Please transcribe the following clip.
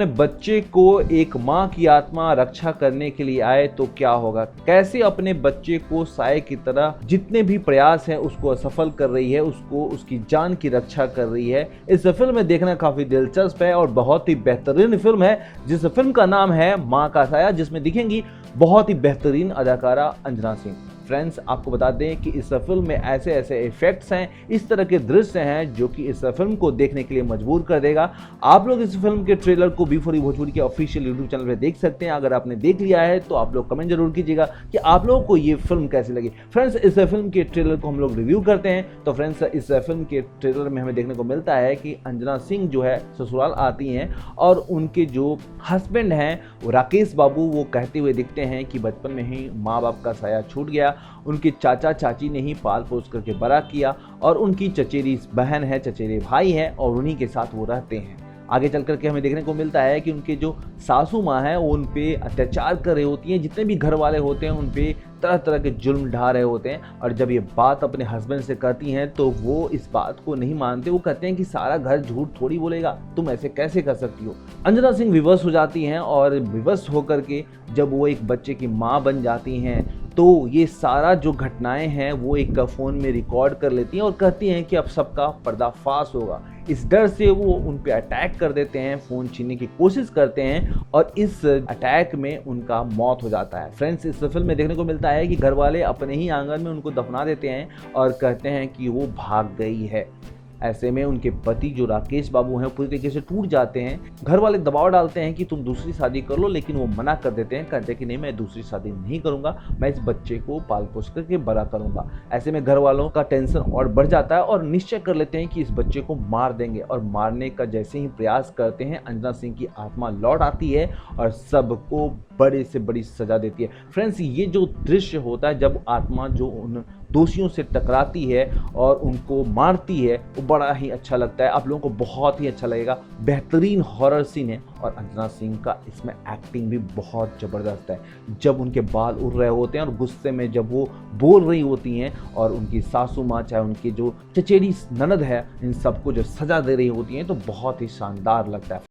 अपने बच्चे को एक माँ की आत्मा रक्षा करने के लिए आए तो क्या होगा, कैसे अपने बच्चे को साये की तरह जितने भी प्रयास हैं उसको असफल कर रही है, उसको उसकी जान की रक्षा कर रही है। इस फिल्म में देखना काफी दिलचस्प है और बहुत ही बेहतरीन फिल्म है, जिस फिल्म का नाम है माँ का साया, जिसमें दिखेंगी बहुत ही बेहतरीन अदाकारा अंजना सिंह। फ्रेंड्स, आपको बता दें कि इस फिल्म में ऐसे ऐसे इफेक्ट्स हैं, इस तरह के दृश्य हैं जो कि इस फिल्म को देखने के लिए मजबूर कर देगा। आप लोग इस फिल्म के ट्रेलर को बी4 भोजपुरी के ऑफिशियल यूट्यूब चैनल पे देख सकते हैं। अगर आपने देख लिया है तो आप लोग कमेंट जरूर कीजिएगा कि आप लोगों को ये फिल्म कैसी लगी। फ्रेंड्स, इस फिल्म के ट्रेलर को हम लोग रिव्यू करते हैं। तो फ्रेंड्स, इस फिल्म के ट्रेलर में हमें देखने को मिलता है कि अंजना सिंह जो है ससुराल आती हैं और उनके जो हस्बैंड हैं वो राकेश बाबू, वो कहते हुए दिखते हैं कि बचपन में ही माँ बाप का साया छूट गया, उनके चाचा चाची ने ही पाल पोस करके बड़ा किया और उनकी चचेरी बहन है, चचेरे भाई हैं और उन्हीं के साथ वो रहते हैं। आगे चल करके हमें देखने को मिलता है कि उनके जो सासू माँ हैं वो उन पे अत्याचार कर रही होती हैं, जितने भी घर वाले होते हैं उन पे तरह तरह के जुल्म ढा रहे होते हैं। और जब ये बात अपने हस्बैंड से करती हैं तो वो इस बात को नहीं मानते। वो कहते हैं कि सारा घर झूठ थोड़ी बोलेगा, तुम ऐसे कैसे कर सकती हो। अंजना सिंह विवश हो जाती हैं और विवश होकर के जब वो एक बच्चे की माँ बन जाती हैं तो ये सारा जो घटनाएं हैं वो एक फ़ोन में रिकॉर्ड कर लेती हैं और कहती हैं कि अब सबका पर्दाफाश होगा। इस डर से वो उन पे अटैक कर देते हैं, फ़ोन छीनने की कोशिश करते हैं और इस अटैक में उनका मौत हो जाता है। फ्रेंड्स, इस फिल्म में देखने को मिलता है कि घर वाले अपने ही आंगन में उनको दफना देते हैं और कहते हैं कि वो भाग गई है। ऐसे में उनके पति जो राकेश बाबू हैं पूरी तरीके से टूट जाते हैं। घर वाले दबाव डालते हैं कि तुम दूसरी शादी कर लो, लेकिन वो मना कर देते हैं, कहते हैं कि नहीं, मैं दूसरी शादी नहीं करूंगा, मैं इस बच्चे को पाल पोस करके बड़ा करूंगा। ऐसे में घर वालों का टेंशन और बढ़ जाता है और निश्चय कर लेते हैं कि इस बच्चे को मार देंगे। और मारने का जैसे ही प्रयास करते हैं, अंजना सिंह की आत्मा लौट आती है और सबको बड़ी से बड़ी सजा देती है। फ्रेंड्स, ये जो दृश्य होता है जब आत्मा जो उन दोषियों से टकराती है और उनको मारती है, वो बड़ा ही अच्छा लगता है। आप लोगों को बहुत ही अच्छा लगेगा। बेहतरीन हॉरर सीन है और अंजना सिंह का इसमें एक्टिंग भी बहुत ज़बरदस्त है। जब उनके बाल उड़ रहे होते हैं और गुस्से में जब वो बोल रही होती हैं और उनकी सासू माँ चाहे उनकी जो चचेरी ननद है, इन सबको जो सजा दे रही होती हैं, तो बहुत ही शानदार लगता है।